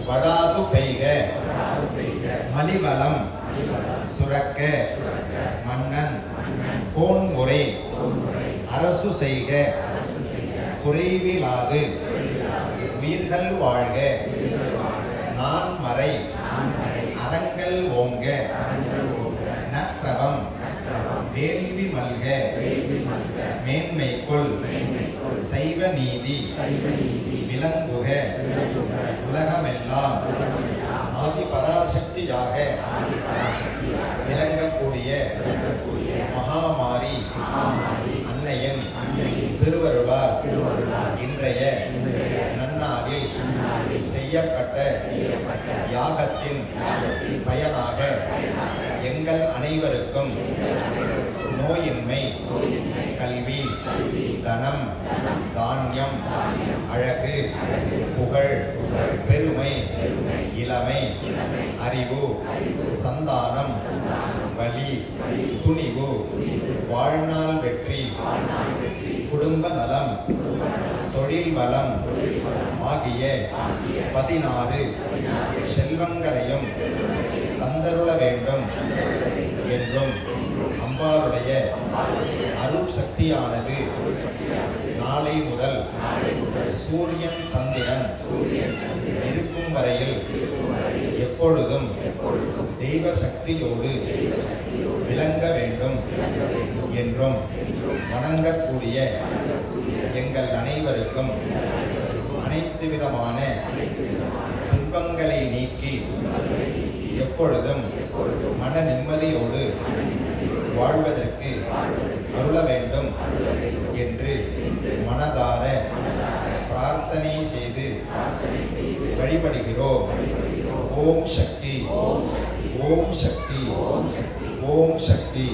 வடாது பெய்க மலிவளம் சுரக்க மன்னன் கோன்முறை அரசு செய்க குறைவிலாது உயிர்கள் வாழ்க நான்மறை அறங்கள் ஓங்க நற்றவம் வேள்வி மல்க மேன்மைக்குள் சைவ நீதி விளங்குக உலகமெல்லாம் ஆதி பராசக்தியாக விளங்கக்கூடிய மகாமாரி அன்னையின் திருவருளால் இன்றைய நன்னாளில் செய்யப்பட்ட யாகத்தின் பயனாக எங்கள் அனைவருக்கும் நோயின்மை, கல்வி, தனம், தானியம், அழகு, புகழ், பெருமை, இளமை, அறிவு, சந்தானம், வலி, துணிவு, வாழ்நாள் வெற்றி, குடும்ப நலம், தொழில் வளம் ஆகிய 16 செல்வங்களையும் தந்தருள வேண்டும் என்றும் அம்பாளுடைய அருள் சக்தியானது நாளை முதல் சூரியன் சந்திரன் இருக்கும் வரையில் எப்பொழுதும் தெய்வ சக்தியோடு விளங்க வேண்டும் என்றும் வணங்கக்கூடிய எங்கள் அனைவருக்கும் அனைத்து விதமான துன்பங்களை நீக்கி எப்பொழுதும் மன நிம்மதியோடு வாழ்வதற்கு அருள வேண்டும் என்று மனதார பிரார்த்தனை செய்து வழிபடுகிறோம். ஓம் சக்தி, ஓம் சக்தி, ஓம் சக்தி.